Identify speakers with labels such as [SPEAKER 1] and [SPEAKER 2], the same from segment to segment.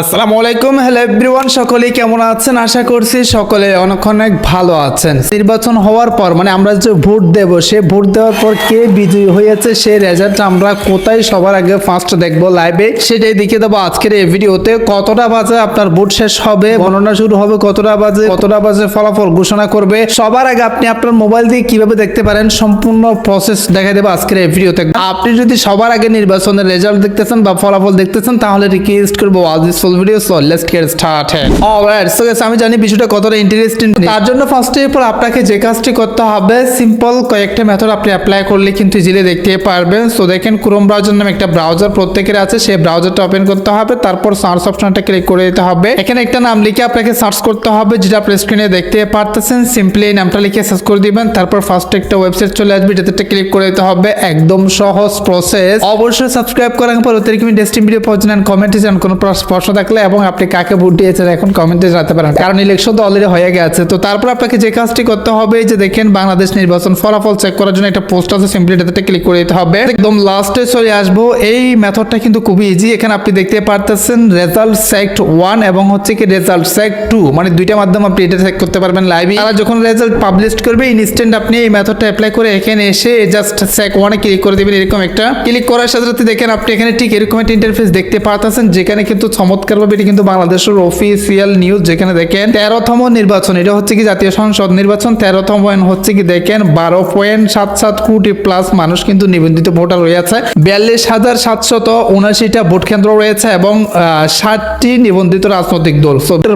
[SPEAKER 1] আসসালামু আলাইকুম, hello everyone, সকলেই কেমন আছেন? আশা করছি সকলে অনেক ভালো আছেন। নির্বাচন হওয়ার পর মানে আমরা যে ভোট দেব, সে ভোট দেওয়ার পর কে বিজয়ী হয়েছে সেই রেজাল্ট আমরা কোথায় সবার আগে ফার্স্ট দেখব লাইভে, সেটাই দেখিয়ে দেবো আজকের এই ভিডিওতে। কতটা বাজে আপনার ভোট শেষ হবে, গণনা শুরু হবে, কতটা বাজে ফলাফল ঘোষণা করবে, সবার আগে আপনি আপনার মোবাইল দিয়ে কিভাবে দেখতে পারেন সম্পূর্ণ প্রসেস দেখা দেবো আজকের এই ভিডিওতে। আপনি যদি সবার আগে নির্বাচনের রেজাল্ট দেখতেছেন বা ফলাফল দেখতেছেন তাহলে রিকোয়েস্ট করবো video. So let's get started. Alright, so guys, আমি জানি বিষয়টা কতটা ইন্টারেস্টিং। তার জন্য ফার্স্টে এরপর আপনাকে যে কাজটি করতে হবে, সিম্পল কয়েকটা মেথড আপনি অ্যাপ্লাই করলে কিন্তু ইজিলি দেখতে পারবেন। সো দেখেন, ক্রোম ব্রাউজার নামে একটা ব্রাউজার প্রত্যেকের আছে, সেই ব্রাউজারটা ওপেন করতে হবে, তারপর সার্চ অপশনটা ক্লিক করে দিতে হবে। এখানে একটা নাম লিখে আপনাকে সার্চ করতে হবে, যেটা আপনি স্ক্রিনে দেখতে পারতেছেন। সিম্পলি এই নামটা লিখে সার্চ করে দিবেন, তারপর ফার্স্ট একটা ওয়েবসাইট চলে আসবে, যেটাতে ক্লিক করে দিতে হবে। একদম সহজ প্রসেস। অবশ্যই সাবস্ক্রাইব করার পর অতিরিক্ত ইন্টারেস্টিং ভিডিও পাওয়ার জন্য কমেন্টে জানান কোনো প্রশ্ন থাকলে, এবং আপনি কাকে ভোট দিয়েছেন এখন কমেন্টে জানাতে পারেন, কারণ ইলেকশন তো অলরেডি হয়ে গেছে। তো তারপর আপনাকে যে কাজটি করতে হবে, যে দেখেন বাংলাদেশ নির্বাচন ফলাফল চেক করার জন্য একটা পোস্ট আছে, সিম্পলি এটাতে ক্লিক করে দিতে হবে। একদম লাস্টে চলে আসবো। এই মেথডটা কিন্তু খুবই ইজি। এখানে আপনি দেখতে পারতেছেন রেজাল্ট সেক্ট 1 এবং হচ্ছে কি রেজাল্ট সেক্ট 2, মানে দুইটা মাধ্যমে আপনি এটা চেক করতে পারবেন লাইভে। আর যখন রেজাল্ট পাবলিশ করবে ইনস্ট্যান্ট আপনি এই মেথডটা অ্যাপ্লাই করে এখানে এসে জাস্ট সেক্ট 1 এ ক্লিক করে দিবেন। এরকম একটা ক্লিক করার সাথে সাথে দেখেন আপনি এখানে ঠিক এরকম একটা ইন্টারফেস দেখতে পারতেছেন, যেখানে কিন্তু চমৎকারভাবে এটি কিন্তু বাংলাদেশের অফিসিয়াল নিউজ। যেখানে দেখেন 13তম নির্বাচন, এটা হচ্ছে কি জাতীয় সংসদ নির্বাচন। 13তম হচ্ছে কি দেখেন 12.77 কোটি প্লাস মানুষ কিন্তু নিবন্ধিত ভোটার রয়েছে, 42,779টা ভোট কেন্দ্র রয়েছে এবং 60টি নিবন্ধিত রাজনৈতিক দল।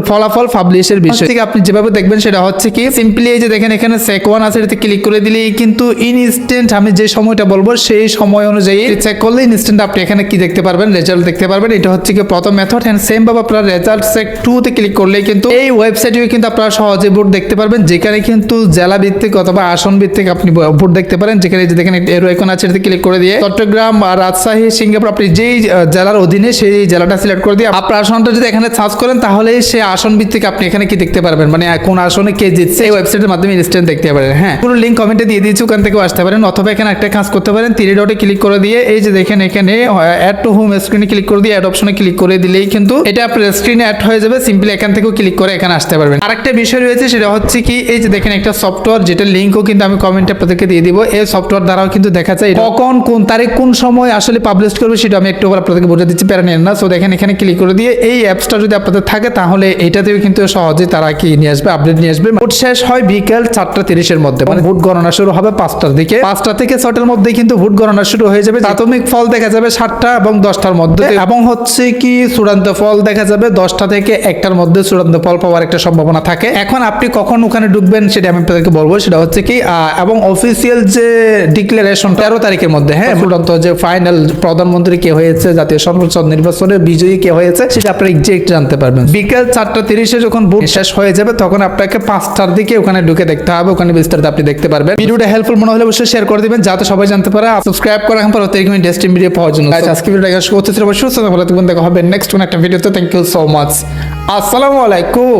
[SPEAKER 1] ফলাফল পাবলিশের বিষয় থেকে আপনি যেভাবে দেখবেন সেটা হচ্ছে কি সিম্পলি এই যে দেখেন এখানে সেক 1 আছে, এটাতে ক্লিক করে দিলেই কিন্তু ইনস্ট্যান্ট আমি যে সময়টা বলবো সেই সময় অনুযায়ী চেক করলে ইনস্ট্যান্ট আপনি এখানে কি দেখতে পারবেন, রেজাল্ট দেখতে পারবেন। এটা হচ্ছে কি প্রথম মেথড। এন্ড সেম ভাবে আপনারা রেজাল্ট সেক্ট 2 তে ক্লিক করলে কিন্তু এই ওয়েবসাইটে কিন্তু আপনারা সহজে ভোট দেখতে পারবেন, যেখানে কিন্তু জেলা ভিত্তিক অথবা আসন ভিত্তিক আপনি ভোট দেখতে পারেন। যেখানে যে দেখেন এরো আইকন আছে, এটাতে ক্লিক করে দিয়ে চট্টগ্রাম, রাজশাহী, সিঙ্গাপুর আপনি যেই জেলার অধীনে সেই জেলাটা সিলেক্ট করে দিয়ে আপনার আসনটা যদি এখানে সার্চ করেন তাহলে সেই আসন ভিত্তিক আপনি এখানে কি দেখতে পারবেন, মানে কোন আসনে কে জিতছে এই ওয়েবসাইটের মাধ্যমে ইনস্ট্যান্ট দেখতে পারেন। হ্যাঁ, পুরো লিংক কমেন্টে দিয়ে দিয়েছি, ওখান থেকেও আসতে পারেন, অথবা এখানে একটা কাজ করতে পারেন, 3 ডটে ক্লিক করে দিয়ে এই যে দেখেন এখানে অ্যাড টু হোম স্ক্রিনে ক্লিক করে দিয়ে অ্যাড অপশনে ক্লিক করে দিলেই কিন্তু এটা আপনার স্ক্রিনে অ্যাড হয়ে যাবে। সিম্পলি এখান থেকেও ক্লিক করে এখানে আসতে পারবেন। আরেকটা বিষয় রয়েছে, সেটা হচ্ছে কি এই যে দেখেন একটা সফটওয়্যার, যেটা লিংকও কিন্তু আমি কমেন্টে আপনাদেরকে দিয়ে দিব। এই সফটওয়্যার দ্বারাও কিন্তু দেখা যায় কখন কোন তারিখ কোন সময় আসলে পাবলিশ করবে সেটা আমি একটু আপনাদেরকে বুঝে দিচ্ছি, প্যারা নেন না। সো দেখেন এখানে ক্লিক করে দিয়ে এই অ্যাপসটা যদি আপনাদের থাকে তাহলে এটাতেও কিন্তু সহজে তারা কি নিয়ে আসবে, আপডেট নিয়ে আসবে। ভোট শেষ হয় বিকেল 4:30 মধ্যে, মানে ভোট গণনা শুরু হবে 5টার দিকে। 5টা থেকে 6টার মধ্যে কিন্তু ভোট গণনা শুরু হয়ে যাবে। প্রাথমিক ফল দেখা যাবে 7টা এবং 10টার মধ্যে, এবং হচ্ছে কি চূড়ান্ত ফল দেখা যাবে 10টা থেকে 1টার মধ্যে চূড়ান্ত ফল পাওয়ার একটা সম্ভাবনা থাকে। এখন আপনি কখন ওখানে ঢুকবেন সেটা আমি আপনাদেরকে বলবো, সেটা হচ্ছে কি এবং অফিসিয়াল যে ডিক্লারেশন 13 তারিখের মধ্যে, হ্যাঁ, চূড়ান্ত যে ফাইনাল প্রধানমন্ত্রী কে হয়েছে, জাতীয় সংসদ নির্বাচনে বিজয়ী কে হয়েছে সেটা আপনি এক্সাক্ট জানতে পারবেন। বিকেল 4:30 যখন ভোট শেষ হয়ে যাবে তখন আপনাকে 5টার দিকে ওখানে ঢুকে দেখতে হবে, ওখানে বিস্তারিত আপনি দেখতে পারবেন। ভিডিওটা হেল্পফুল মনে হলে অবশ্যই শেয়ার করে দিবেন যাতে সবাই জানতে পারে। সাবস্ক্রাইব করার পর অতিরিক্ত ইন্টারেস্টিং ভিডিও পাওয়ার জন্য আজকে ভিডিওটা শেষ করতে চাই। অবশ্যই দেখা হবে নেক্সট কোন একটা ভিডিওতে। Thank you so much. আসসালামু আলাইকুম।